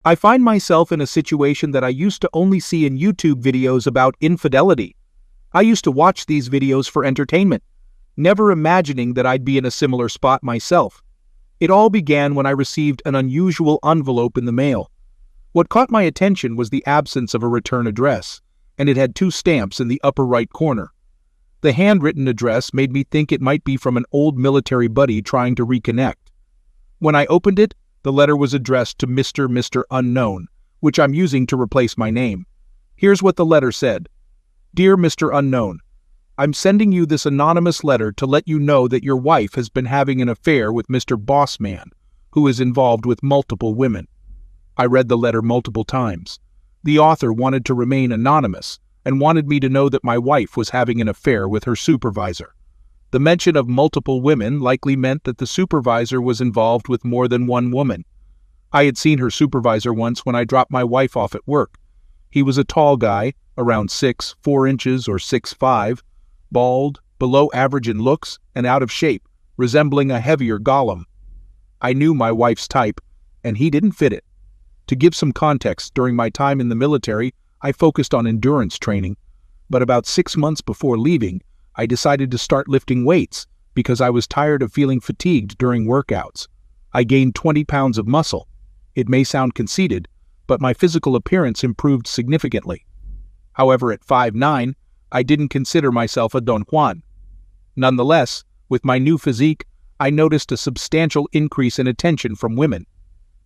I find myself in a situation that I used to only see in YouTube videos about infidelity. I used to watch these videos for entertainment, never imagining that I'd be in a similar spot myself. It all began when I received an unusual envelope in the mail. What caught my attention was the absence of a return address, and it had 2 stamps in the upper right corner. The handwritten address made me think it might be from an old military buddy trying to reconnect. When I opened it, the letter was addressed to Mr. Unknown, which I'm using to replace my name. Here's what the letter said. Dear Mr. Unknown, I'm sending you this anonymous letter to let you know that your wife has been having an affair with Mr. Bossman, who is involved with multiple women. I read the letter multiple times. The author wanted to remain anonymous and wanted me to know that my wife was having an affair with her supervisor. The mention of multiple women likely meant that the supervisor was involved with more than one woman. I had seen her supervisor once when I dropped my wife off at work. He was a tall guy, around 4 inches or 6'5", bald, below average in looks, and out of shape, resembling a heavier golem. I knew my wife's type, and he didn't fit it. To give some context, during my time in the military, I focused on endurance training, but about 6 months before leaving, I decided to start lifting weights because I was tired of feeling fatigued during workouts. I gained 20 pounds of muscle. It may sound conceited, but my physical appearance improved significantly. However, at 5'9", I didn't consider myself a Don Juan. Nonetheless, with my new physique, I noticed a substantial increase in attention from women.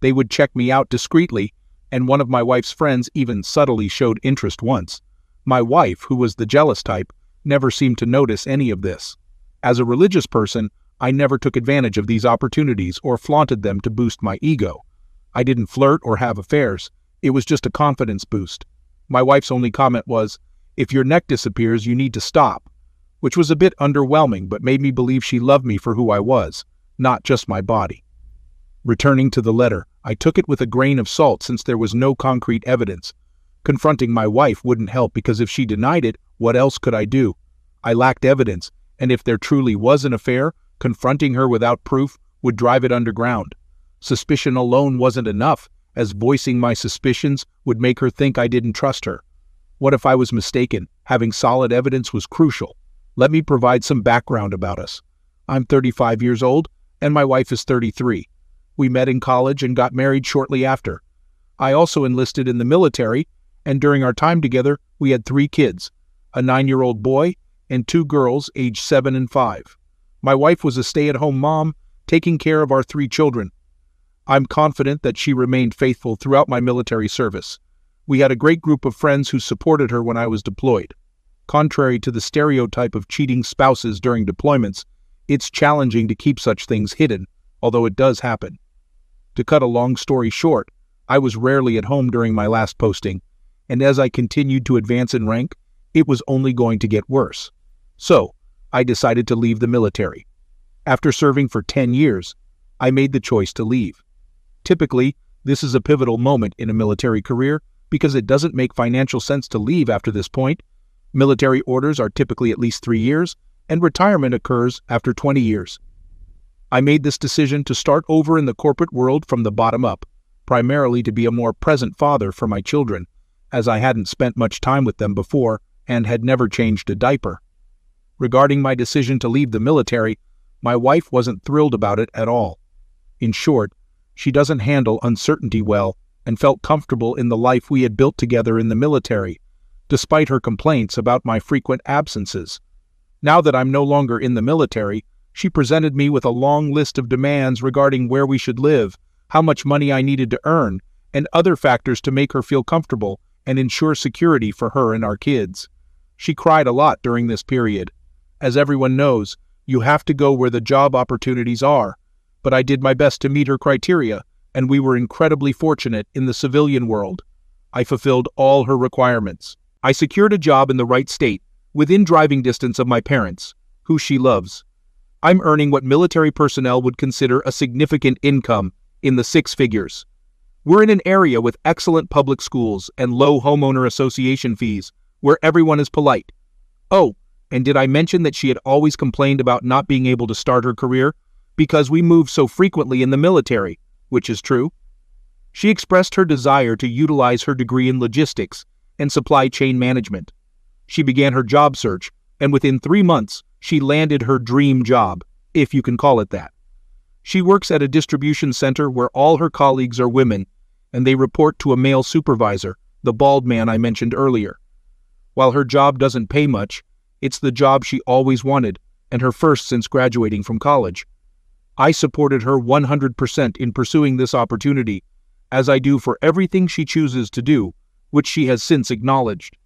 They would check me out discreetly, and one of my wife's friends even subtly showed interest once. My wife, who was the jealous type, never seemed to notice any of this. As a religious person, I never took advantage of these opportunities or flaunted them to boost my ego. I didn't flirt or have affairs. It was just a confidence boost. My wife's only comment was, "If your neck disappears, you need to stop," which was a bit underwhelming but made me believe she loved me for who I was, not just my body. Returning to the letter, I took it with a grain of salt since there was no concrete evidence. Confronting my wife wouldn't help because if she denied it, what else could I do? I lacked evidence, and if there truly was an affair, confronting her without proof would drive it underground. Suspicion alone wasn't enough, as voicing my suspicions would make her think I didn't trust her. What if I was mistaken? Having solid evidence was crucial. Let me provide some background about us. I'm 35 years old, and my wife is 33. We met in college and got married shortly after. I also enlisted in the military, and during our time together, we had 3 kids, a 9-year-old boy and 2 girls aged 7 and 5. My wife was a stay-at-home mom, taking care of our 3 children. I'm confident that she remained faithful throughout my military service. We had a great group of friends who supported her when I was deployed. Contrary to the stereotype of cheating spouses during deployments, it's challenging to keep such things hidden, although it does happen. To cut a long story short, I was rarely at home during my last posting, and as I continued to advance in rank, it was only going to get worse. So, I decided to leave the military. After serving for 10 years, I made the choice to leave. Typically, this is a pivotal moment in a military career because it doesn't make financial sense to leave after this point. Military orders are typically at least 3 years, and retirement occurs after 20 years. I made this decision to start over in the corporate world from the bottom up, primarily to be a more present father for my children, as I hadn't spent much time with them before and had never changed a diaper. Regarding my decision to leave the military, my wife wasn't thrilled about it at all. In short, she doesn't handle uncertainty well and felt comfortable in the life we had built together in the military, despite her complaints about my frequent absences. Now that I'm no longer in the military, she presented me with a long list of demands regarding where we should live, how much money I needed to earn, and other factors to make her feel comfortable and ensure security for her and our kids. She cried a lot during this period. As everyone knows, you have to go where the job opportunities are, but I did my best to meet her criteria, and we were incredibly fortunate in the civilian world. I fulfilled all her requirements. I secured a job in the right state, within driving distance of my parents, who she loves. I'm earning what military personnel would consider a significant income, in the 6 figures. We're in an area with excellent public schools and low homeowner association fees, where everyone is polite. Oh, and did I mention that she had always complained about not being able to start her career? Because we moved so frequently in the military, which is true. She expressed her desire to utilize her degree in logistics and supply chain management. She began her job search, and within 3 months, she landed her dream job, if you can call it that. She works at a distribution center where all her colleagues are women, and they report to a male supervisor, the bald man I mentioned earlier. While her job doesn't pay much, it's the job she always wanted, and her first since graduating from college. I supported her 100% in pursuing this opportunity, as I do for everything she chooses to do, which she has since acknowledged.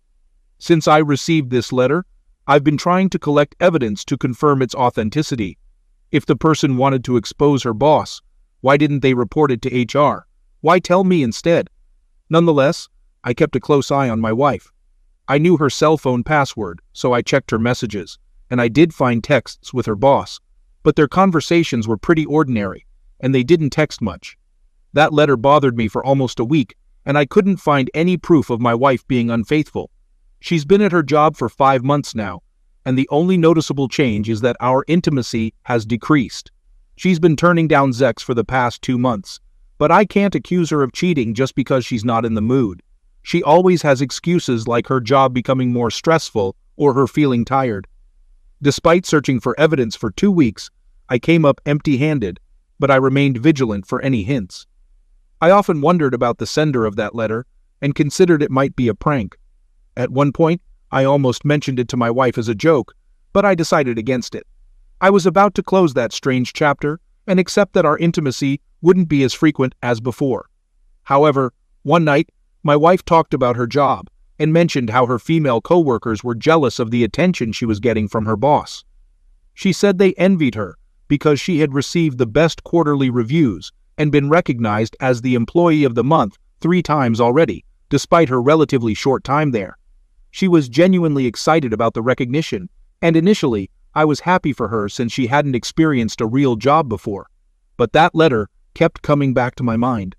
Since I received this letter, I've been trying to collect evidence to confirm its authenticity. If the person wanted to expose her boss, why didn't they report it to HR? Why tell me instead? Nonetheless, I kept a close eye on my wife. I knew her cell phone password, so I checked her messages, and I did find texts with her boss, but their conversations were pretty ordinary, and they didn't text much. That letter bothered me for almost a week, and I couldn't find any proof of my wife being unfaithful. She's been at her job for 5 months now, and the only noticeable change is that our intimacy has decreased. She's been turning down sex for the past 2 months, but I can't accuse her of cheating just because she's not in the mood. She always has excuses like her job becoming more stressful or her feeling tired. Despite searching for evidence for 2 weeks, I came up empty-handed, but I remained vigilant for any hints. I often wondered about the sender of that letter and considered it might be a prank. At one point, I almost mentioned it to my wife as a joke, but I decided against it. I was about to close that strange chapter and accept that our intimacy wouldn't be as frequent as before. However, one night, my wife talked about her job and mentioned how her female coworkers were jealous of the attention she was getting from her boss. She said they envied her because she had received the best quarterly reviews and been recognized as the Employee of the Month 3 times already, despite her relatively short time there. She was genuinely excited about the recognition, and initially, I was happy for her since she hadn't experienced a real job before. But that letter kept coming back to my mind.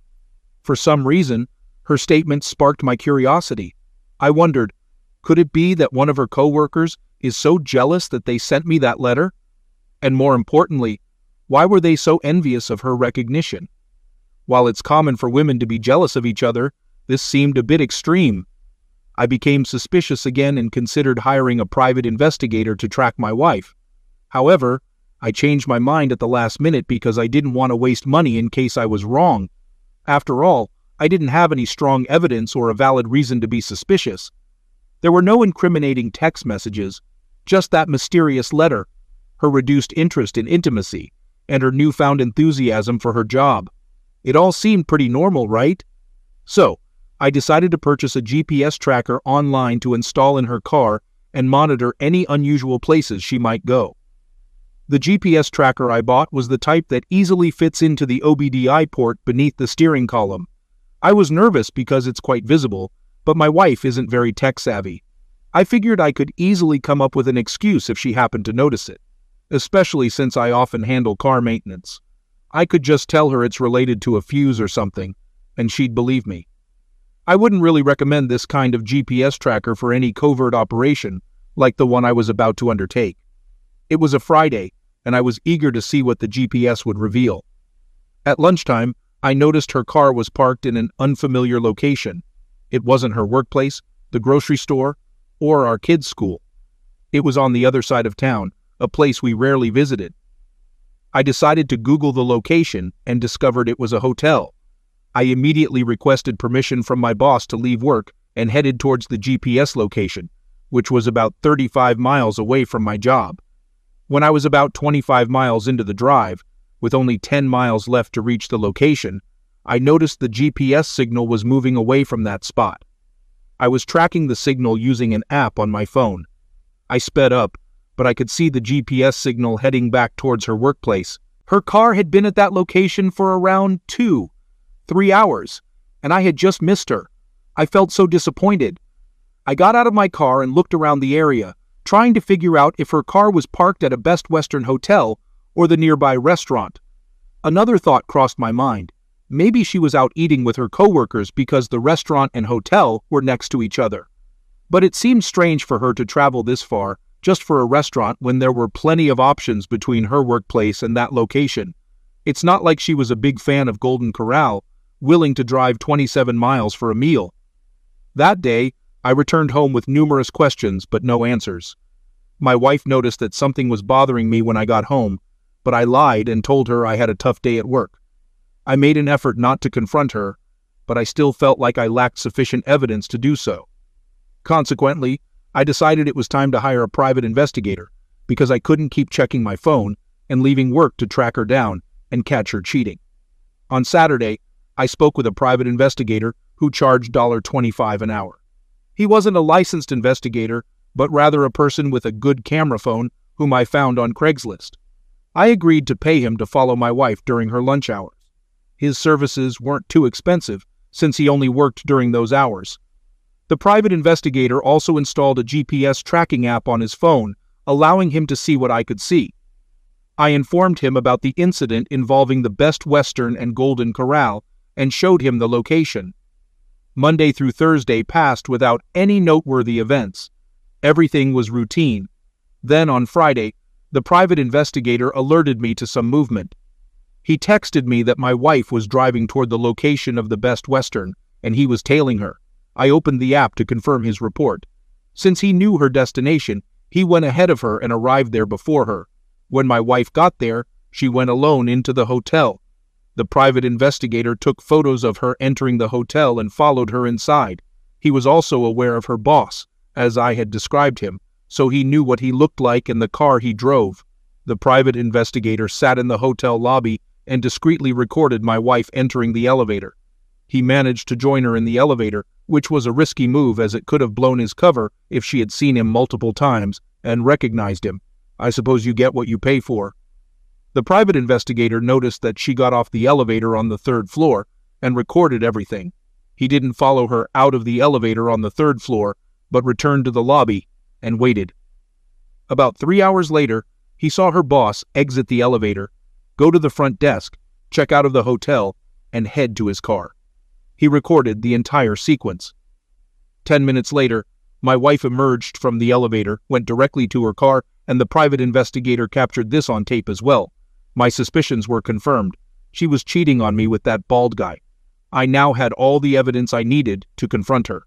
For some reason, her statement sparked my curiosity. I wondered, could it be that one of her coworkers is so jealous that they sent me that letter? And more importantly, why were they so envious of her recognition? While it's common for women to be jealous of each other, this seemed a bit extreme. I became suspicious again and considered hiring a private investigator to track my wife. However, I changed my mind at the last minute because I didn't want to waste money in case I was wrong. After all, I didn't have any strong evidence or a valid reason to be suspicious. There were no incriminating text messages, just that mysterious letter, her reduced interest in intimacy, and her newfound enthusiasm for her job. It all seemed pretty normal, right? So, I decided to purchase a GPS tracker online to install in her car and monitor any unusual places she might go. The GPS tracker I bought was the type that easily fits into the OBDI port beneath the steering column. I was nervous because it's quite visible, but my wife isn't very tech-savvy. I figured I could easily come up with an excuse if she happened to notice it, especially since I often handle car maintenance. I could just tell her it's related to a fuse or something, and she'd believe me. I wouldn't really recommend this kind of GPS tracker for any covert operation, like the one I was about to undertake. It was a Friday, and I was eager to see what the GPS would reveal. At lunchtime, I noticed her car was parked in an unfamiliar location. It wasn't her workplace, the grocery store, or our kids' school. It was on the other side of town, a place we rarely visited. I decided to Google the location and discovered it was a hotel. I immediately requested permission from my boss to leave work and headed towards the GPS location, which was about 35 miles away from my job. When I was about 25 miles into the drive, with only 10 miles left to reach the location, I noticed the GPS signal was moving away from that spot. I was tracking the signal using an app on my phone. I sped up, but I could see the GPS signal heading back towards her workplace. Her car had been at that location for around 3 hours, and I had just missed her. I felt so disappointed. I got out of my car and looked around the area, trying to figure out if her car was parked at a Best Western hotel or the nearby restaurant. Another thought crossed my mind. Maybe she was out eating with her coworkers because the restaurant and hotel were next to each other. But it seemed strange for her to travel this far just for a restaurant when there were plenty of options between her workplace and that location. It's not like she was a big fan of Golden Corral, willing to drive 27 miles for a meal. That day, I returned home with numerous questions but no answers. My wife noticed that something was bothering me when I got home, but I lied and told her I had a tough day at work. I made an effort not to confront her, but I still felt like I lacked sufficient evidence to do so. Consequently, I decided it was time to hire a private investigator because I couldn't keep checking my phone and leaving work to track her down and catch her cheating. On Saturday, I spoke with a private investigator who charged $25 an hour. He wasn't a licensed investigator, but rather a person with a good camera phone whom I found on Craigslist. I agreed to pay him to follow my wife during her lunch hours. His services weren't too expensive since he only worked during those hours. The private investigator also installed a GPS tracking app on his phone, allowing him to see what I could see. I informed him about the incident involving the Best Western and Golden Corral and showed him the location. Monday through Thursday passed without any noteworthy events. Everything was routine. Then on Friday, the private investigator alerted me to some movement. He texted me that my wife was driving toward the location of the Best Western and he was tailing her. I opened the app to confirm his report. Since he knew her destination, he went ahead of her and arrived there before her. When my wife got there, she went alone into the hotel. The private investigator took photos of her entering the hotel and followed her inside. He was also aware of her boss, as I had described him, so he knew what he looked like and the car he drove. The private investigator sat in the hotel lobby and discreetly recorded my wife entering the elevator. He managed to join her in the elevator, which was a risky move as it could have blown his cover if she had seen him multiple times and recognized him. I suppose you get what you pay for. The private investigator noticed that she got off the elevator on the 3rd floor and recorded everything. He didn't follow her out of the elevator on the 3rd floor, but returned to the lobby and waited. About 3 hours later, he saw her boss exit the elevator, go to the front desk, check out of the hotel, and head to his car. He recorded the entire sequence. 10 minutes later, my wife emerged from the elevator, went directly to her car, and the private investigator captured this on tape as well. My suspicions were confirmed. She was cheating on me with that bald guy. I now had all the evidence I needed to confront her.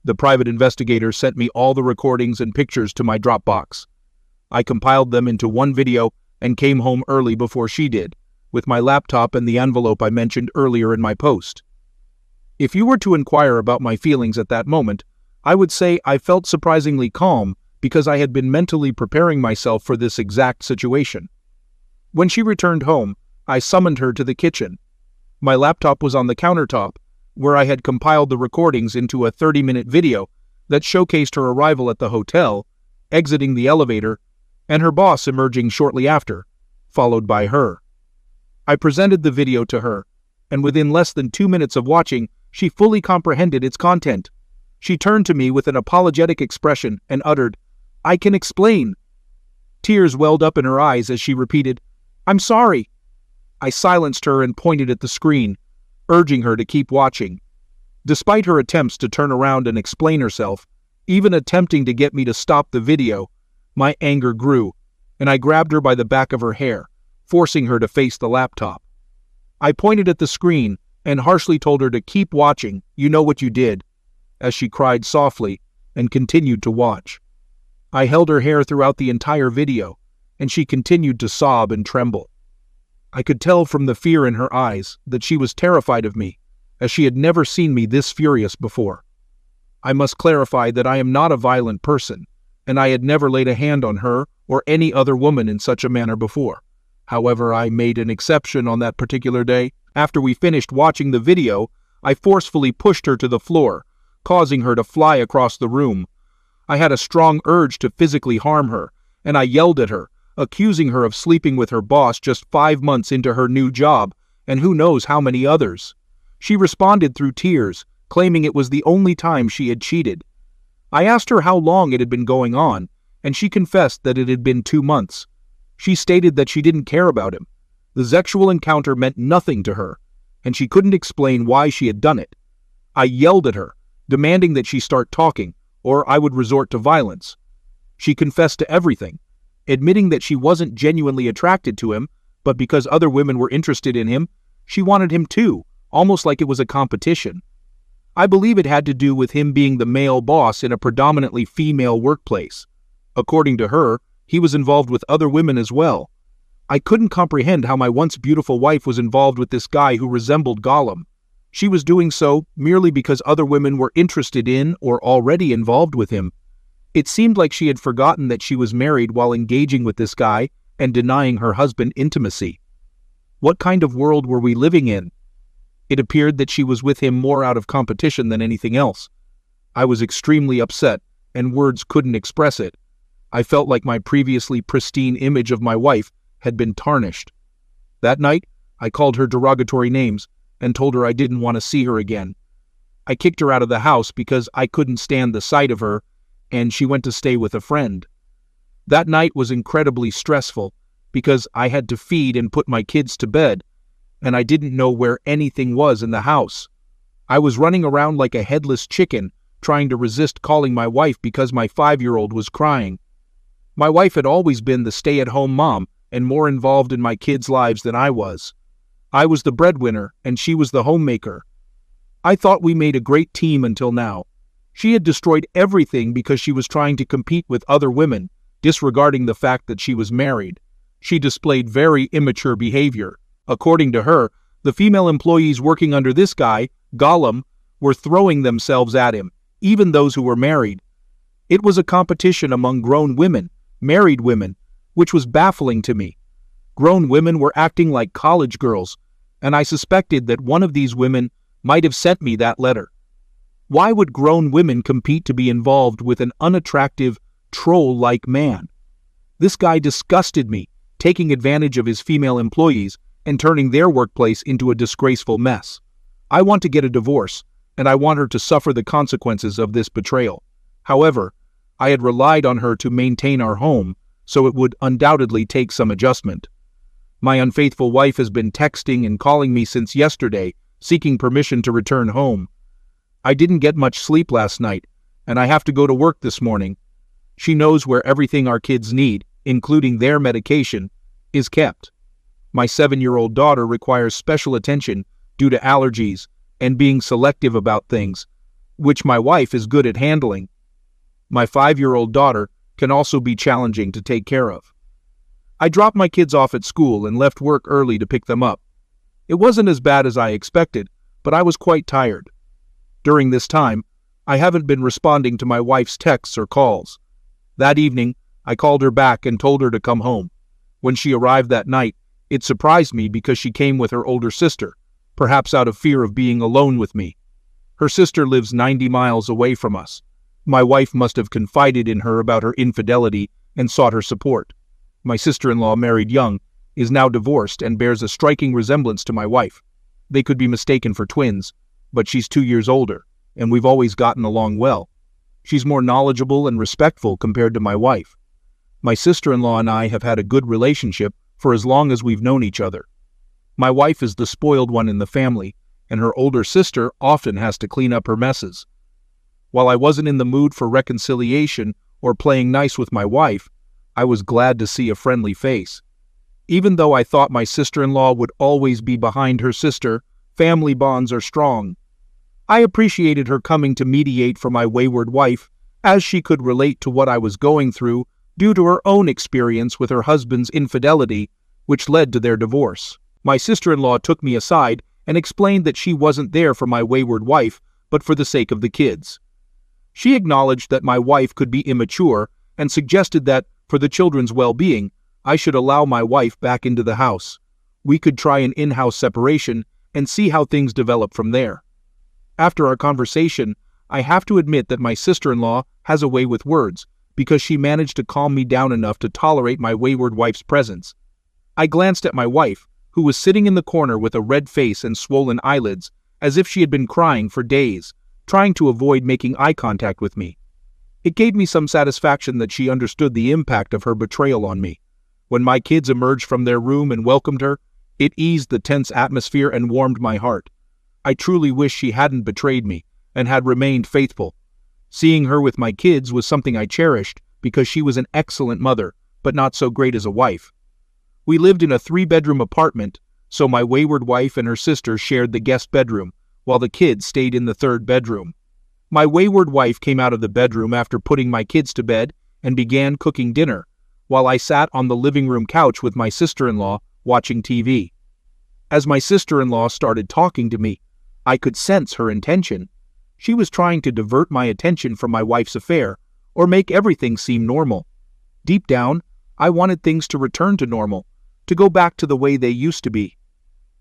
The private investigator sent me all the recordings and pictures to my Dropbox. I compiled them into one video and came home early before she did, with my laptop and the envelope I mentioned earlier in my post. If you were to inquire about my feelings at that moment, I would say I felt surprisingly calm because I had been mentally preparing myself for this exact situation. When she returned home, I summoned her to the kitchen. My laptop was on the countertop, where I had compiled the recordings into a 30-minute video that showcased her arrival at the hotel, exiting the elevator, and her boss emerging shortly after, followed by her. I presented the video to her, and within less than 2 minutes of watching, she fully comprehended its content. She turned to me with an apologetic expression and uttered, "I can explain." Tears welled up in her eyes as she repeated, "I'm sorry." I silenced her and pointed at the screen, urging her to keep watching. Despite her attempts to turn around and explain herself, even attempting to get me to stop the video, my anger grew, and I grabbed her by the back of her hair, forcing her to face the laptop. I pointed at the screen and harshly told her to keep watching, "You know what you did," as she cried softly and continued to watch. I held her hair throughout the entire video, and she continued to sob and tremble. I could tell from the fear in her eyes that she was terrified of me, as she had never seen me this furious before. I must clarify that I am not a violent person, and I had never laid a hand on her or any other woman in such a manner before. However, I made an exception on that particular day. After we finished watching the video, I forcefully pushed her to the floor, causing her to fly across the room. I had a strong urge to physically harm her, and I yelled at her, accusing her of sleeping with her boss just 5 months into her new job, and who knows how many others. She responded through tears, claiming it was the only time she had cheated. I asked her how long it had been going on, and she confessed that it had been 2 months. She stated that she didn't care about him. The sexual encounter meant nothing to her, and she couldn't explain why she had done it. I yelled at her, demanding that she start talking, or I would resort to violence. She confessed to everything, admitting that she wasn't genuinely attracted to him, but because other women were interested in him, she wanted him too, almost like it was a competition. I believe it had to do with him being the male boss in a predominantly female workplace. According to her, he was involved with other women as well. I couldn't comprehend how my once beautiful wife was involved with this guy who resembled Gollum. She was doing so merely because other women were interested in or already involved with him. It seemed like she had forgotten that she was married while engaging with this guy and denying her husband intimacy. What kind of world were we living in? It appeared that she was with him more out of competition than anything else. I was extremely upset, and words couldn't express it. I felt like my previously pristine image of my wife had been tarnished. That night, I called her derogatory names and told her I didn't want to see her again. I kicked her out of the house because I couldn't stand the sight of her, and she went to stay with a friend. That night was incredibly stressful because I had to feed and put my kids to bed, and I didn't know where anything was in the house. I was running around like a headless chicken, trying to resist calling my wife because my 5-year-old was crying. My wife had always been the stay-at-home mom and more involved in my kids' lives than I was. I was the breadwinner, and she was the homemaker. I thought we made a great team until now. She had destroyed everything because she was trying to compete with other women, disregarding the fact that she was married. She displayed very immature behavior. According to her, the female employees working under this guy, Gollum, were throwing themselves at him, even those who were married. It was a competition among grown women, married women, which was baffling to me. Grown women were acting like college girls, and I suspected that one of these women might have sent me that letter. Why would grown women compete to be involved with an unattractive, troll-like man? This guy disgusted me, taking advantage of his female employees and turning their workplace into a disgraceful mess. I want to get a divorce, and I want her to suffer the consequences of this betrayal. However, I had relied on her to maintain our home, so it would undoubtedly take some adjustment. My unfaithful wife has been texting and calling me since yesterday, seeking permission to return home. I didn't get much sleep last night, and I have to go to work this morning. She knows where everything our kids need, including their medication, is kept. My 7-year-old daughter requires special attention due to allergies and being selective about things, which my wife is good at handling. My 5-year-old daughter can also be challenging to take care of. I dropped my kids off at school and left work early to pick them up. It wasn't as bad as I expected, but I was quite tired. During this time, I haven't been responding to my wife's texts or calls. That evening, I called her back and told her to come home. When she arrived that night, it surprised me because she came with her older sister, perhaps out of fear of being alone with me. Her sister lives 90 miles away from us. My wife must have confided in her about her infidelity and sought her support. My sister-in-law, married young, is now divorced and bears a striking resemblance to my wife. They could be mistaken for twins, but she's 2 years older, and we've always gotten along well. She's more knowledgeable and respectful compared to my wife. My sister-in-law and I have had a good relationship for as long as we've known each other. My wife is the spoiled one in the family, and her older sister often has to clean up her messes. While I wasn't in the mood for reconciliation or playing nice with my wife, I was glad to see a friendly face. Even though I thought my sister-in-law would always be behind her sister, family bonds are strong. I appreciated her coming to mediate for my wayward wife, as she could relate to what I was going through due to her own experience with her husband's infidelity, which led to their divorce. My sister-in-law took me aside and explained that she wasn't there for my wayward wife, but for the sake of the kids. She acknowledged that my wife could be immature and suggested that, for the children's well-being, I should allow my wife back into the house. We could try an in-house separation and see how things develop from there. After our conversation, I have to admit that my sister-in-law has a way with words, because she managed to calm me down enough to tolerate my wayward wife's presence. I glanced at my wife, who was sitting in the corner with a red face and swollen eyelids, as if she had been crying for days, trying to avoid making eye contact with me. It gave me some satisfaction that she understood the impact of her betrayal on me. When my kids emerged from their room and welcomed her, it eased the tense atmosphere and warmed my heart. I truly wish she hadn't betrayed me and had remained faithful. Seeing her with my kids was something I cherished because she was an excellent mother, but not so great as a wife. We lived in a 3-bedroom apartment, so my wayward wife and her sister shared the guest bedroom, while the kids stayed in the third bedroom. My wayward wife came out of the bedroom after putting my kids to bed and began cooking dinner, while I sat on the living room couch with my sister-in-law watching TV. As my sister-in-law started talking to me, I could sense her intention. She was trying to divert my attention from my wife's affair or make everything seem normal. Deep down, I wanted things to return to normal, to go back to the way they used to be.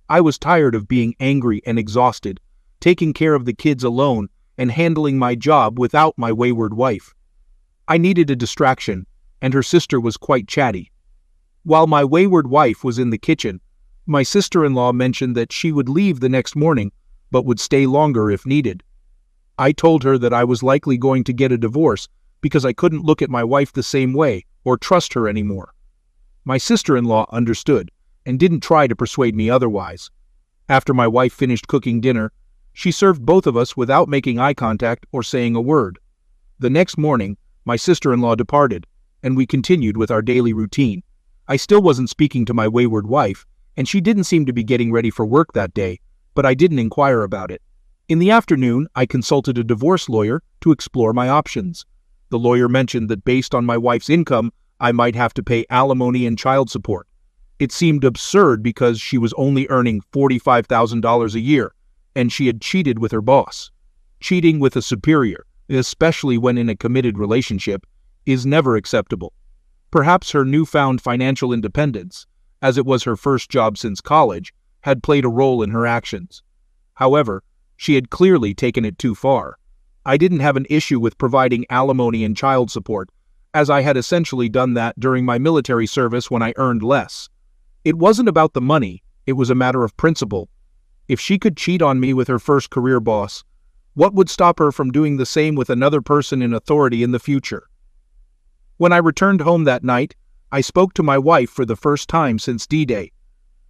I was tired of being angry and exhausted, taking care of the kids alone and handling my job without my wayward wife. I needed a distraction, and her sister was quite chatty. While my wayward wife was in the kitchen, my sister-in-law mentioned that she would leave the next morning, but would stay longer if needed. I told her that I was likely going to get a divorce because I couldn't look at my wife the same way or trust her anymore. My sister-in-law understood and didn't try to persuade me otherwise. After my wife finished cooking dinner, she served both of us without making eye contact or saying a word. The next morning, my sister-in-law departed, and we continued with our daily routine. I still wasn't speaking to my wayward wife, and she didn't seem to be getting ready for work that day, but I didn't inquire about it. In the afternoon, I consulted a divorce lawyer to explore my options. The lawyer mentioned that based on my wife's income, I might have to pay alimony and child support. It seemed absurd because she was only earning $45,000 a year, and she had cheated with her boss. Cheating with a superior, especially when in a committed relationship, is never acceptable. Perhaps her newfound financial independence, as it was her first job since college, had played a role in her actions. However, she had clearly taken it too far. I didn't have an issue with providing alimony and child support, as I had essentially done that during my military service when I earned less. It wasn't about the money, it was a matter of principle. If she could cheat on me with her first career boss, what would stop her from doing the same with another person in authority in the future? When I returned home that night, I spoke to my wife for the first time since D-Day.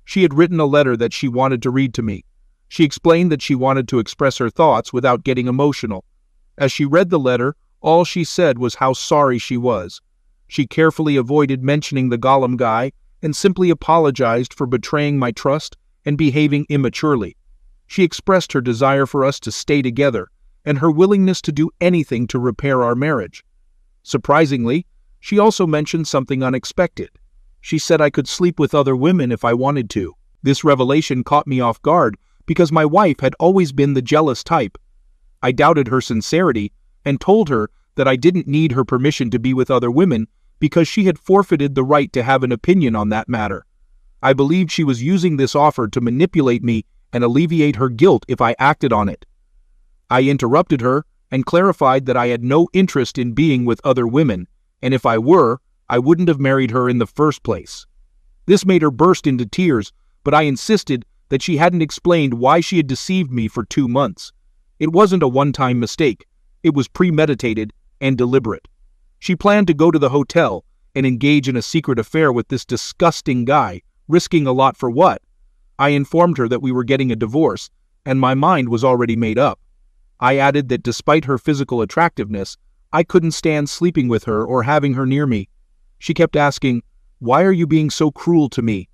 She had written a letter that she wanted to read to me. She explained that she wanted to express her thoughts without getting emotional. As she read the letter, all she said was how sorry she was. She carefully avoided mentioning the Gollum guy and simply apologized for betraying my trust and behaving immaturely. She expressed her desire for us to stay together and her willingness to do anything to repair our marriage. Surprisingly, she also mentioned something unexpected. She said I could sleep with other women if I wanted to. This revelation caught me off guard because my wife had always been the jealous type. I doubted her sincerity and told her that I didn't need her permission to be with other women because she had forfeited the right to have an opinion on that matter. I believed she was using this offer to manipulate me and alleviate her guilt if I acted on it. I interrupted her and clarified that I had no interest in being with other women, and if I were, I wouldn't have married her in the first place. This made her burst into tears, but I insisted that she hadn't explained why she had deceived me for 2 months. It wasn't a one-time mistake. It was premeditated and deliberate. She planned to go to the hotel and engage in a secret affair with this disgusting guy, risking a lot for what? I informed her that we were getting a divorce, and my mind was already made up. I added that despite her physical attractiveness, I couldn't stand sleeping with her or having her near me. She kept asking, "Why are you being so cruel to me?"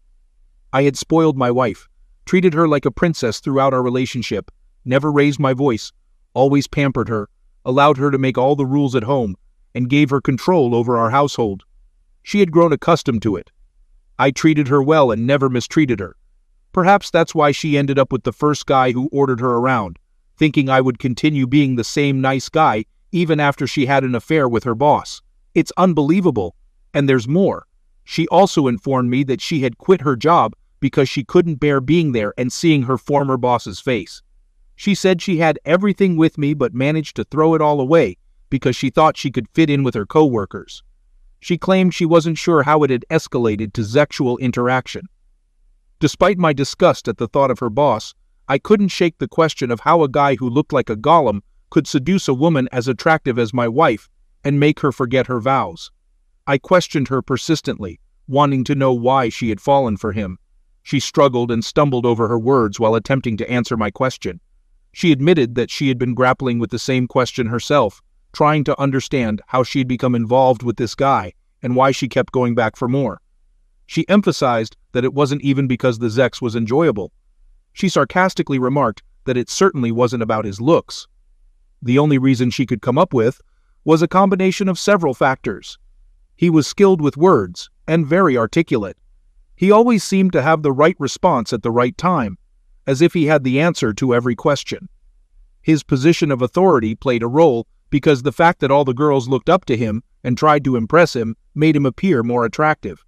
I had spoiled my wife, treated her like a princess throughout our relationship, never raised my voice, always pampered her, allowed her to make all the rules at home, and gave her control over our household. She had grown accustomed to it. I treated her well and never mistreated her. Perhaps that's why she ended up with the first guy who ordered her around, thinking I would continue being the same nice guy even after she had an affair with her boss. It's unbelievable. And there's more. She also informed me that she had quit her job because she couldn't bear being there and seeing her former boss's face. She said she had everything with me but managed to throw it all away because she thought she could fit in with her coworkers. She claimed she wasn't sure how it had escalated to sexual interaction. Despite my disgust at the thought of her boss, I couldn't shake the question of how a guy who looked like a golem could seduce a woman as attractive as my wife and make her forget her vows. I questioned her persistently, wanting to know why she had fallen for him. She struggled and stumbled over her words while attempting to answer my question. She admitted that she had been grappling with the same question herself, trying to understand how she had become involved with this guy and why she kept going back for more. She emphasized that it wasn't even because the sex was enjoyable. She sarcastically remarked that it certainly wasn't about his looks. The only reason she could come up with was a combination of several factors. He was skilled with words and very articulate. He always seemed to have the right response at the right time, as if he had the answer to every question. His position of authority played a role because the fact that all the girls looked up to him and tried to impress him made him appear more attractive.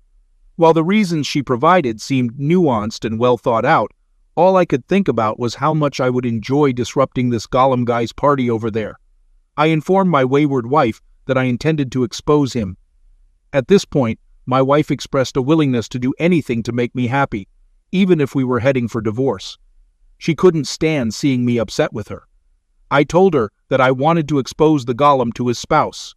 While the reasons she provided seemed nuanced and well thought out, all I could think about was how much I would enjoy disrupting this Gollum guy's party over there. I informed my wayward wife that I intended to expose him. At this point, my wife expressed a willingness to do anything to make me happy, even if we were heading for divorce. She couldn't stand seeing me upset with her. I told her that I wanted to expose the Gollum to his spouse.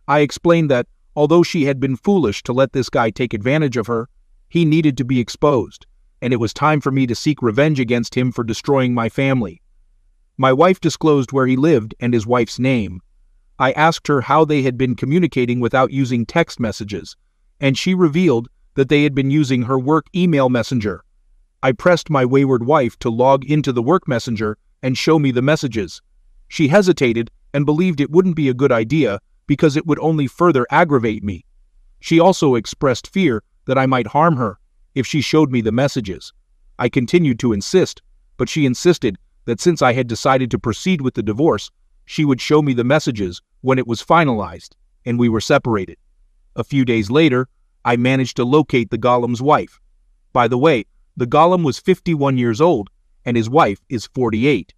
I explained that, although she had been foolish to let this guy take advantage of her, he needed to be exposed, and it was time for me to seek revenge against him for destroying my family. My wife disclosed where he lived and his wife's name. I asked her how they had been communicating without using text messages, and she revealed that they had been using her work email messenger. I pressed my wayward wife to log into the work messenger and show me the messages. She hesitated and believed it wouldn't be a good idea because it would only further aggravate me. She also expressed fear that I might harm her if she showed me the messages. I continued to insist, but she insisted that since I had decided to proceed with the divorce, she would show me the messages when it was finalized, and we were separated. A few days later, I managed to locate the Gollum's wife. By the way, the Gollum was 51 years old, and his wife is 48.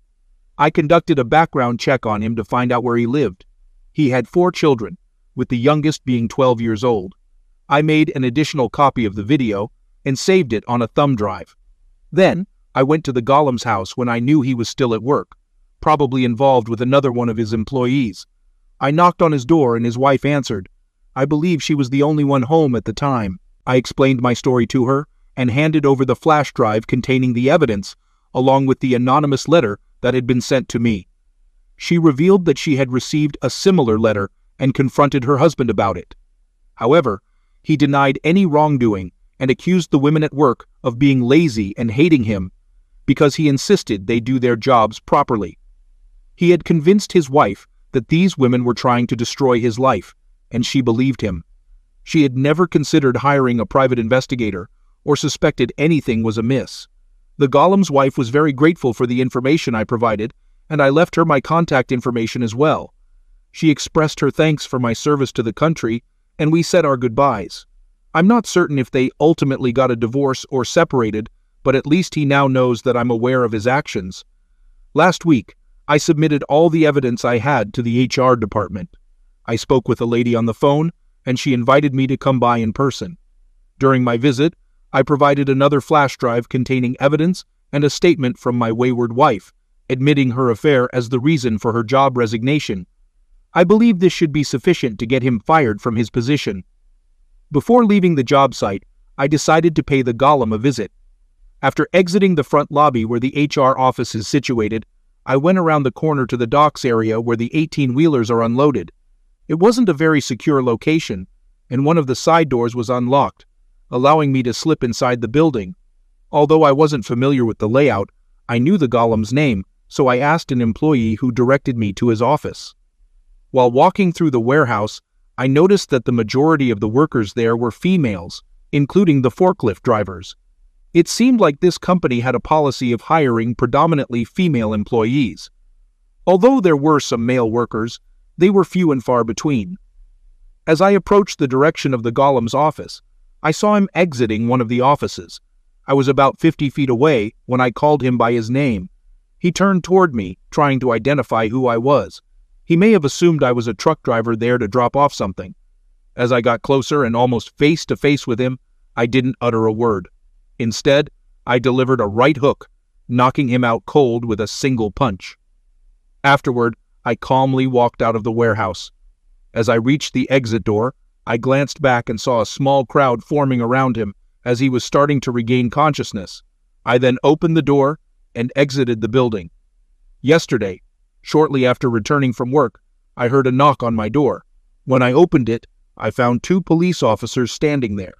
I conducted a background check on him to find out where he lived. He had 4 children, with the youngest being 12 years old. I made an additional copy of the video and saved it on a thumb drive. Then, I went to the Gollum's house when I knew he was still at work, probably involved with another one of his employees. I knocked on his door and his wife answered. I believe she was the only one home at the time. I explained my story to her and handed over the flash drive containing the evidence, along with the anonymous letter that had been sent to me. She revealed that she had received a similar letter and confronted her husband about it. However, he denied any wrongdoing and accused the women at work of being lazy and hating him because he insisted they do their jobs properly. He had convinced his wife that these women were trying to destroy his life, and she believed him. She had never considered hiring a private investigator or suspected anything was amiss. The Gollum's wife was very grateful for the information I provided, and I left her my contact information as well. She expressed her thanks for my service to the country, and we said our goodbyes. I'm not certain if they ultimately got a divorce or separated, but at least he now knows that I'm aware of his actions. Last week, I submitted all the evidence I had to the HR department. I spoke with a lady on the phone, and she invited me to come by in person. During my visit, I provided another flash drive containing evidence and a statement from my wayward wife, admitting her affair as the reason for her job resignation. I believe this should be sufficient to get him fired from his position. Before leaving the job site, I decided to pay the Gollum a visit. After exiting the front lobby where the HR office is situated, I went around the corner to the docks area where the 18-wheelers are unloaded. It wasn't a very secure location, and one of the side doors was unlocked, allowing me to slip inside the building. Although I wasn't familiar with the layout, I knew the Gollum's name, so I asked an employee who directed me to his office. While walking through the warehouse, I noticed that the majority of the workers there were females, including the forklift drivers. It seemed like this company had a policy of hiring predominantly female employees. Although there were some male workers, they were few and far between. As I approached the direction of the Gollum's office, I saw him exiting one of the offices. I was about 50 feet away when I called him by his name. He turned toward me, trying to identify who I was. He may have assumed I was a truck driver there to drop off something. As I got closer and almost face to face with him, I didn't utter a word. Instead, I delivered a right hook, knocking him out cold with a single punch. Afterward, I calmly walked out of the warehouse. As I reached the exit door, I glanced back and saw a small crowd forming around him as he was starting to regain consciousness. I then opened the door and exited the building. Yesterday, shortly after returning from work, I heard a knock on my door. When I opened it, I found 2 police officers standing there.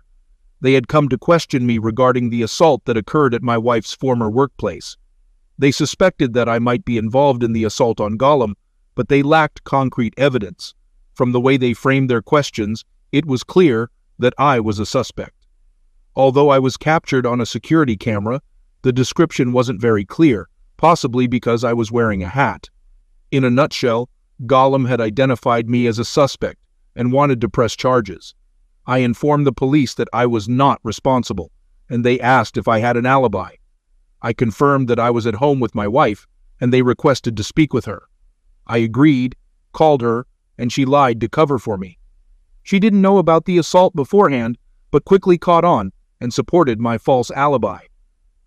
They had come to question me regarding the assault that occurred at my wife's former workplace. They suspected that I might be involved in the assault on Gollum, but they lacked concrete evidence. From the way they framed their questions, it was clear that I was a suspect. Although I was captured on a security camera, the description wasn't very clear, possibly because I was wearing a hat. In a nutshell, Gollum had identified me as a suspect and wanted to press charges. I informed the police that I was not responsible, and they asked if I had an alibi. I confirmed that I was at home with my wife, and they requested to speak with her. I agreed, called her, and she lied to cover for me. She didn't know about the assault beforehand, but quickly caught on and supported my false alibi.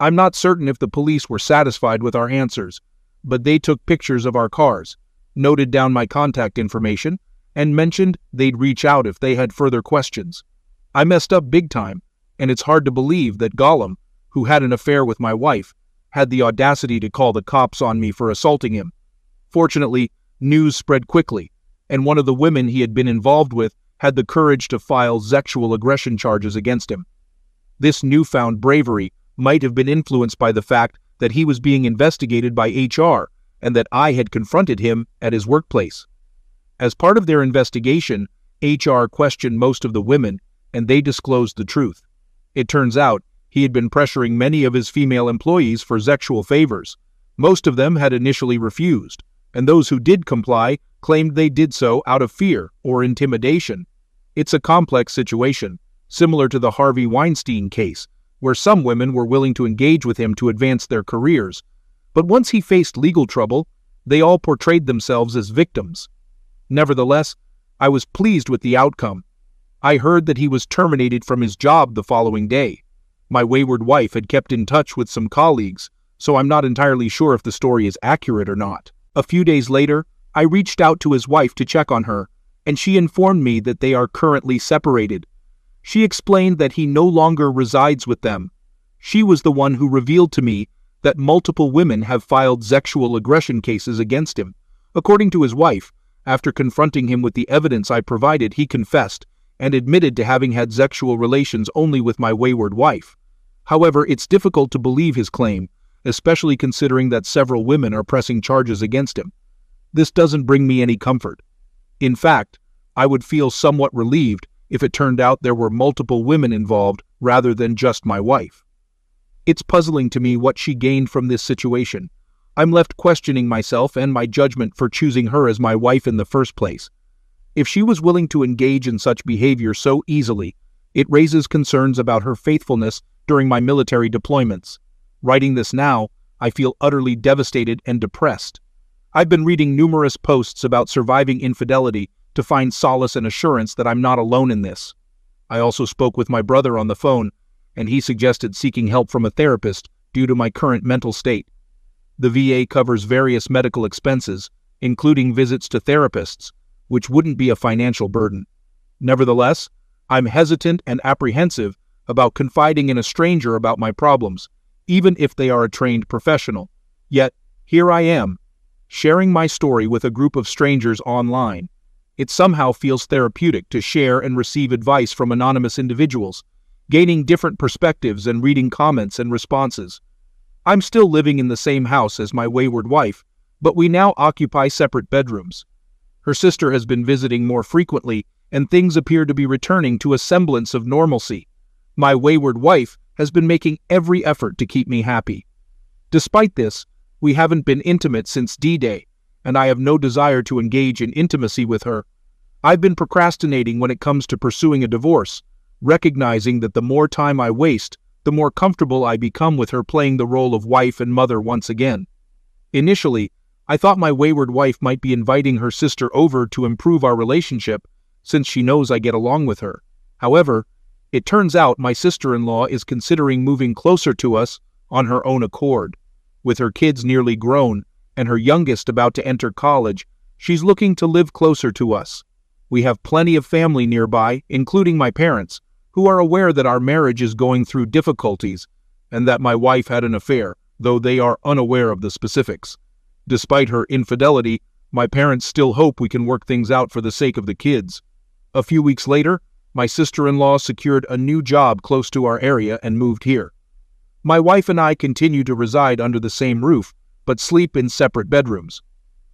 I'm not certain if the police were satisfied with our answers, but they took pictures of our cars, noted down my contact information, and mentioned they'd reach out if they had further questions. I messed up big time, and it's hard to believe that Gollum, who had an affair with my wife, had the audacity to call the cops on me for assaulting him. Fortunately, news spread quickly, and one of the women he had been involved with had the courage to file sexual aggression charges against him. This newfound bravery might have been influenced by the fact that he was being investigated by HR and that I had confronted him at his workplace. As part of their investigation, HR questioned most of the women, and they disclosed the truth. It turns out he had been pressuring many of his female employees for sexual favors. Most of them had initially refused, and those who did comply claimed they did so out of fear or intimidation. It's a complex situation, similar to the Harvey Weinstein case, where some women were willing to engage with him to advance their careers. But once he faced legal trouble, they all portrayed themselves as victims. Nevertheless, I was pleased with the outcome. I heard that he was terminated from his job the following day. My wayward wife had kept in touch with some colleagues, so I'm not entirely sure if the story is accurate or not. A few days later, I reached out to his wife to check on her, and she informed me that they are currently separated. She explained that he no longer resides with them. She was the one who revealed to me that multiple women have filed sexual aggression cases against him. According to his wife, after confronting him with the evidence I provided, he confessed and admitted to having had sexual relations only with my wayward wife. However, it's difficult to believe his claim, especially considering that several women are pressing charges against him. This doesn't bring me any comfort. In fact, I would feel somewhat relieved if it turned out there were multiple women involved rather than just my wife. It's puzzling to me what she gained from this situation. I'm left questioning myself and my judgment for choosing her as my wife in the first place. If she was willing to engage in such behavior so easily, it raises concerns about her faithfulness during my military deployments. Writing this now, I feel utterly devastated and depressed. I've been reading numerous posts about surviving infidelity to find solace and assurance that I'm not alone in this. I also spoke with my brother on the phone, and he suggested seeking help from a therapist due to my current mental state. The VA covers various medical expenses, including visits to therapists, which wouldn't be a financial burden. Nevertheless, I'm hesitant and apprehensive about confiding in a stranger about my problems, even if they are a trained professional. Yet, here I am, sharing my story with a group of strangers online. It somehow feels therapeutic to share and receive advice from anonymous individuals, gaining different perspectives and reading comments and responses. I'm still living in the same house as my wayward wife, but we now occupy separate bedrooms. Her sister has been visiting more frequently, and things appear to be returning to a semblance of normalcy. My wayward wife has been making every effort to keep me happy. Despite this, we haven't been intimate since D-Day, and I have no desire to engage in intimacy with her. I've been procrastinating when it comes to pursuing a divorce, recognizing that the more time I waste, the more comfortable I become with her playing the role of wife and mother once again. Initially, I thought my wayward wife might be inviting her sister over to improve our relationship, since she knows I get along with her. However, it turns out my sister-in-law is considering moving closer to us on her own accord. With her kids nearly grown and her youngest about to enter college, she's looking to live closer to us. We have plenty of family nearby, including my parents, who are aware that our marriage is going through difficulties and that my wife had an affair, though they are unaware of the specifics. Despite her infidelity, my parents still hope we can work things out for the sake of the kids. A few weeks later, My sister-in-law secured a new job close to our area and moved here. My wife and I continue to reside under the same roof, but sleep in separate bedrooms.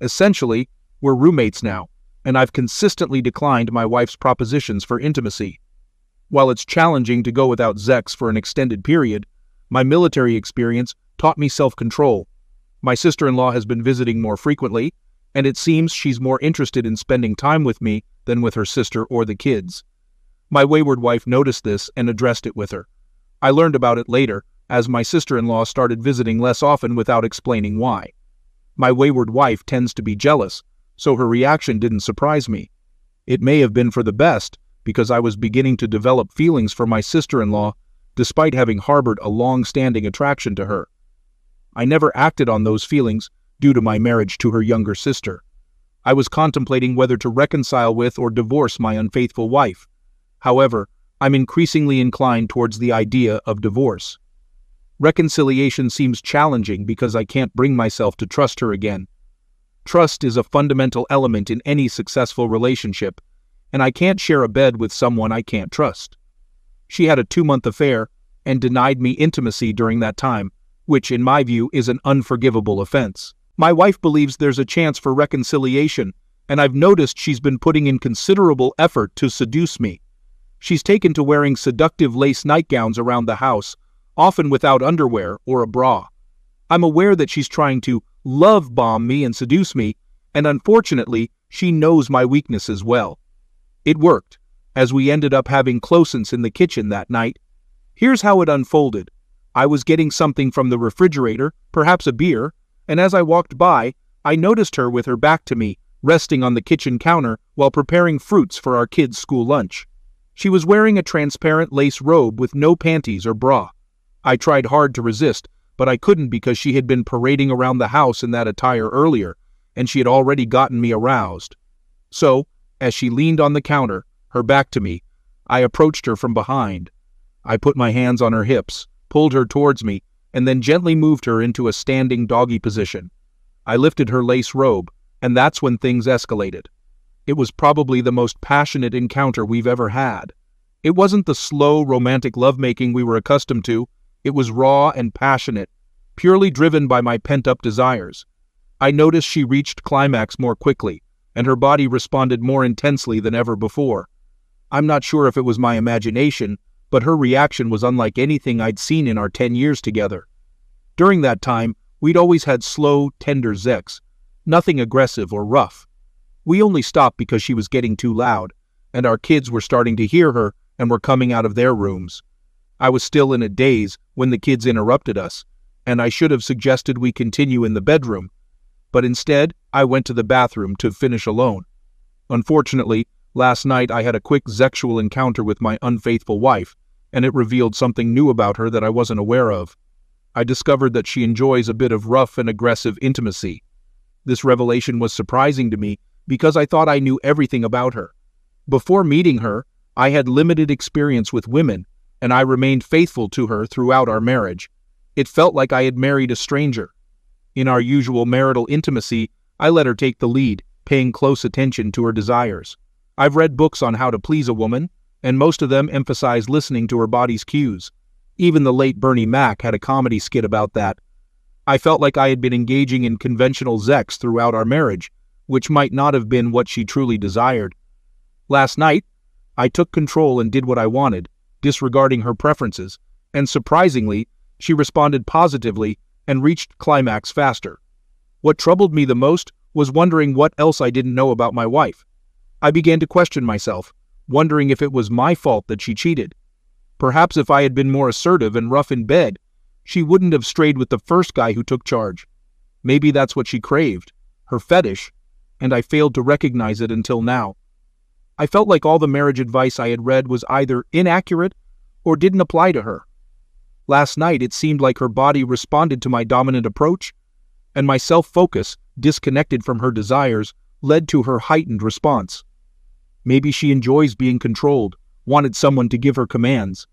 Essentially, we're roommates now, and I've consistently declined my wife's propositions for intimacy. While it's challenging to go without sex for an extended period, my military experience taught me self-control. My sister-in-law has been visiting more frequently, and it seems she's more interested in spending time with me than with her sister or the kids. My wayward wife noticed this and addressed it with her. I learned about it later, as my sister-in-law started visiting less often without explaining why. My wayward wife tends to be jealous, so her reaction didn't surprise me. It may have been for the best, because I was beginning to develop feelings for my sister-in-law, despite having harbored a long-standing attraction to her. I never acted on those feelings due to my marriage to her younger sister. I was contemplating whether to reconcile with or divorce my unfaithful wife. However, I'm increasingly inclined towards the idea of divorce. Reconciliation seems challenging because I can't bring myself to trust her again. Trust is a fundamental element in any successful relationship, and I can't share a bed with someone I can't trust. She had a 2-month affair and denied me intimacy during that time, which in my view is an unforgivable offense. My wife believes there's a chance for reconciliation, and I've noticed she's been putting in considerable effort to seduce me. She's taken to wearing seductive lace nightgowns around the house, often without underwear or a bra. I'm aware that she's trying to love bomb me and seduce me, and unfortunately, she knows my weaknesses well. It worked, as we ended up having closets in the kitchen that night. Here's how it unfolded. I was getting something from the refrigerator, perhaps a beer, and as I walked by, I noticed her with her back to me, resting on the kitchen counter while preparing fruits for our kids' school lunch. She was wearing a transparent lace robe with no panties or bra. I tried hard to resist, but I couldn't because she had been parading around the house in that attire earlier, and she had already gotten me aroused. So, as she leaned on the counter, her back to me, I approached her from behind. I put my hands on her hips, pulled her towards me, and then gently moved her into a standing doggy position. I lifted her lace robe, and that's when things escalated. It was probably the most passionate encounter we've ever had. It wasn't the slow, romantic lovemaking we were accustomed to. It was raw and passionate, purely driven by my pent-up desires. I noticed she reached climax more quickly, and her body responded more intensely than ever before. I'm not sure if it was my imagination, but her reaction was unlike anything I'd seen in our 10 years together. During that time, we'd always had slow, tender sex, nothing aggressive or rough. We only stopped because she was getting too loud, and our kids were starting to hear her and were coming out of their rooms. I was still in a daze when the kids interrupted us, and I should have suggested we continue in the bedroom, but instead, I went to the bathroom to finish alone. Unfortunately, last night I had a quick sexual encounter with my unfaithful wife, and it revealed something new about her that I wasn't aware of. I discovered that she enjoys a bit of rough and aggressive intimacy. This revelation was surprising to me because I thought I knew everything about her. Before meeting her, I had limited experience with women, and I remained faithful to her throughout our marriage. It felt like I had married a stranger. In our usual marital intimacy, I let her take the lead, paying close attention to her desires. I've read books on how to please a woman, and most of them emphasize listening to her body's cues. Even the late Bernie Mac had a comedy skit about that. I felt like I had been engaging in conventional sex throughout our marriage, which might not have been what she truly desired. Last night, I took control and did what I wanted, disregarding her preferences, and surprisingly, she responded positively and reached climax faster. What troubled me the most was wondering what else I didn't know about my wife. I began to question myself, wondering if it was my fault that she cheated. Perhaps if I had been more assertive and rough in bed, she wouldn't have strayed with the first guy who took charge. Maybe that's what she craved, her fetish, and I failed to recognize it until now. I felt like all the marriage advice I had read was either inaccurate or didn't apply to her. Last night it seemed like her body responded to my dominant approach, and my self-focus, disconnected from her desires, led to her heightened response. Maybe she enjoys being controlled, wanted someone to give her commands.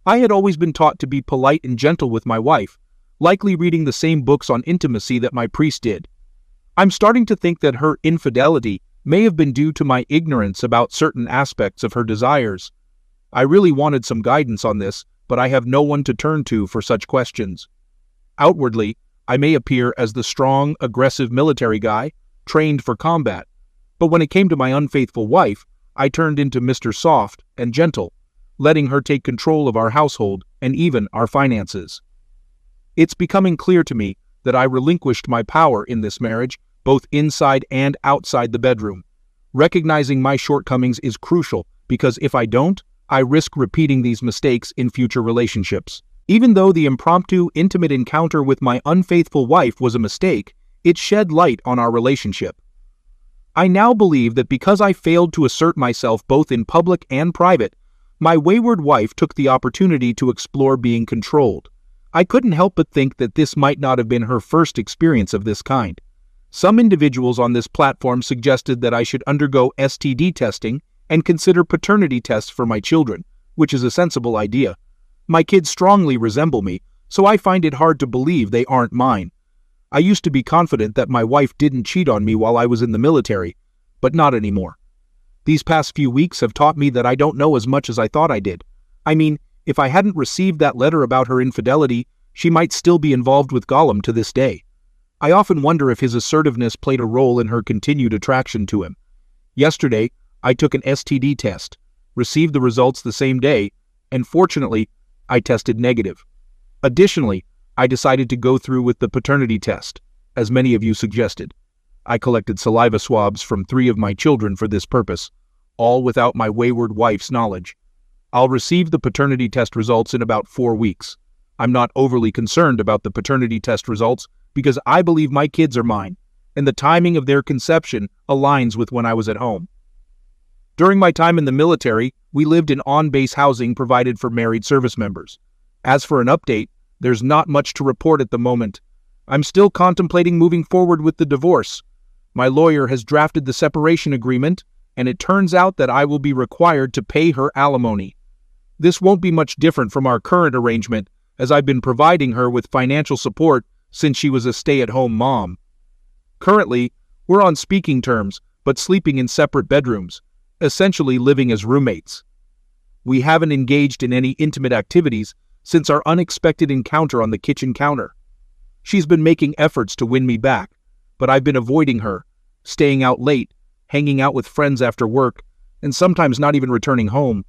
I had always been taught to be polite and gentle with my wife, likely reading the same books on intimacy that my priest did. I'm starting to think that her infidelity may have been due to my ignorance about certain aspects of her desires. I really wanted some guidance on this, but I have no one to turn to for such questions. Outwardly, I may appear as the strong, aggressive military guy, trained for combat, but when it came to my unfaithful wife, I turned into Mr. Soft and gentle, letting her take control of our household and even our finances. It's becoming clear to me that I relinquished my power in this marriage, both inside and outside the bedroom. Recognizing my shortcomings is crucial because if I don't, I risk repeating these mistakes in future relationships. Even though the impromptu, intimate encounter with my unfaithful wife was a mistake, it shed light on our relationship. I now believe that because I failed to assert myself both in public and private, my wayward wife took the opportunity to explore being controlled. I couldn't help but think that this might not have been her first experience of this kind. Some individuals on this platform suggested that I should undergo STD testing and consider paternity tests for my children, which is a sensible idea. My kids strongly resemble me, so I find it hard to believe they aren't mine. I used to be confident that my wife didn't cheat on me while I was in the military, but not anymore. These past few weeks have taught me that I don't know as much as I thought I did. I mean, if I hadn't received that letter about her infidelity, she might still be involved with Gollum to this day. I often wonder if his assertiveness played a role in her continued attraction to him. Yesterday, I took an STD test, received the results the same day, and fortunately, I tested negative. Additionally, I decided to go through with the paternity test, as many of you suggested. I collected saliva swabs from 3 of my children for this purpose, all without my wayward wife's knowledge. I'll receive the paternity test results in about 4 weeks. I'm not overly concerned about the paternity test results because I believe my kids are mine, and the timing of their conception aligns with when I was at home. During my time in the military, we lived in on-base housing provided for married service members. As for an update, there's not much to report at the moment. I'm still contemplating moving forward with the divorce. My lawyer has drafted the separation agreement, and it turns out that I will be required to pay her alimony. This won't be much different from our current arrangement, as I've been providing her with financial support since she was a stay-at-home mom. Currently, we're on speaking terms, but sleeping in separate bedrooms, essentially living as roommates. We haven't engaged in any intimate activities since our unexpected encounter on the kitchen counter. She's been making efforts to win me back, but I've been avoiding her, staying out late, hanging out with friends after work, and sometimes not even returning home.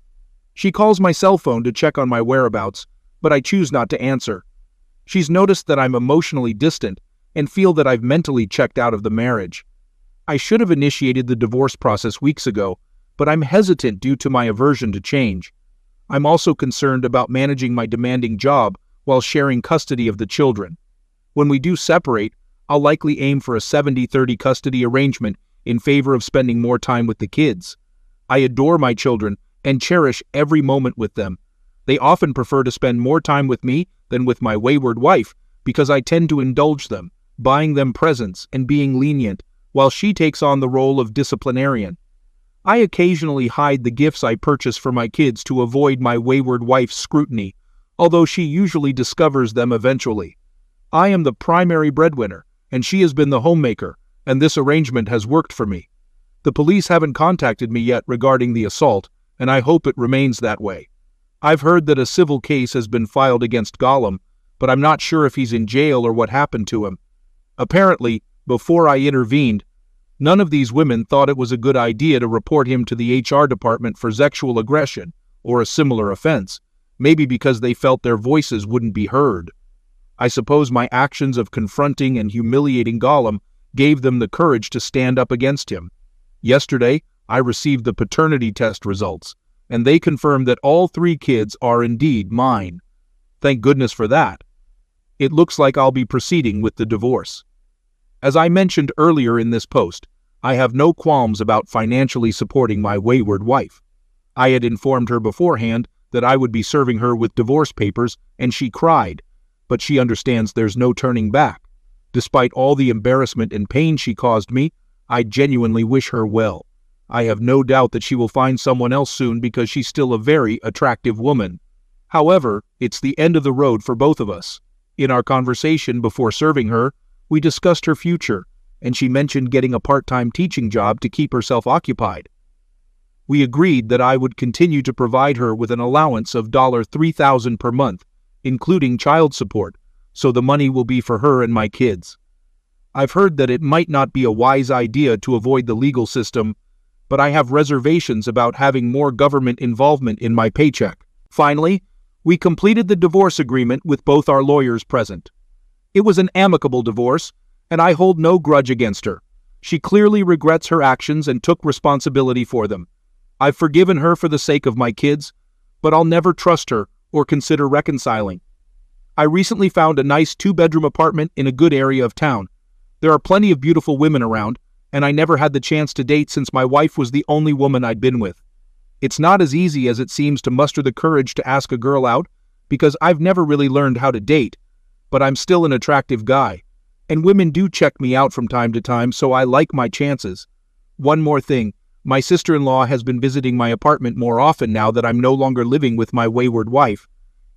She calls my cell phone to check on my whereabouts, but I choose not to answer. She's noticed that I'm emotionally distant and feel that I've mentally checked out of the marriage. I should have initiated the divorce process weeks ago, but I'm hesitant due to my aversion to change. I'm also concerned about managing my demanding job while sharing custody of the children. When we do separate, I'll likely aim for a 70-30 custody arrangement in favor of spending more time with the kids. I adore my children and cherish every moment with them. They often prefer to spend more time with me than with my wayward wife because I tend to indulge them, buying them presents and being lenient, while she takes on the role of disciplinarian. I occasionally hide the gifts I purchase for my kids to avoid my wayward wife's scrutiny, although she usually discovers them eventually. I am the primary breadwinner, and she has been the homemaker, and this arrangement has worked for me. The police haven't contacted me yet regarding the assault, and I hope it remains that way. I've heard that a civil case has been filed against Gollum, but I'm not sure if he's in jail or what happened to him. Apparently, before I intervened, none of these women thought it was a good idea to report him to the HR department for sexual aggression or a similar offense, maybe because they felt their voices wouldn't be heard. I suppose my actions of confronting and humiliating Gollum gave them the courage to stand up against him. Yesterday, I received the paternity test results, and they confirmed that all 3 kids are indeed mine. Thank goodness for that. It looks like I'll be proceeding with the divorce. As I mentioned earlier in this post, I have no qualms about financially supporting my wayward wife. I had informed her beforehand that I would be serving her with divorce papers, and she cried, but she understands there's no turning back. Despite all the embarrassment and pain she caused me, I genuinely wish her well. I have no doubt that she will find someone else soon because she's still a very attractive woman. However, it's the end of the road for both of us. In our conversation before serving her, we discussed her future, and she mentioned getting a part-time teaching job to keep herself occupied. We agreed that I would continue to provide her with an allowance of $3,000 per month, including child support, so the money will be for her and my kids. I've heard that it might not be a wise idea to avoid the legal system, but I have reservations about having more government involvement in my paycheck. Finally, we completed the divorce agreement with both our lawyers present. It was an amicable divorce, and I hold no grudge against her. She clearly regrets her actions and took responsibility for them. I've forgiven her for the sake of my kids, but I'll never trust her or consider reconciling. I recently found a nice 2-bedroom apartment in a good area of town. There are plenty of beautiful women around, and I never had the chance to date since my wife was the only woman I'd been with. It's not as easy as it seems to muster the courage to ask a girl out, because I've never really learned how to date, but I'm still an attractive guy, and women do check me out from time to time, so I like my chances. One more thing, my sister-in-law has been visiting my apartment more often now that I'm no longer living with my wayward wife.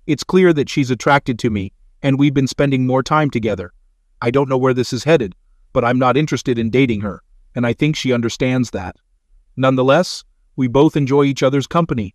It's clear that she's attracted to me, and we've been spending more time together. I don't know where this is headed, but I'm not interested in dating her, and I think she understands that. Nonetheless, we both enjoy each other's company,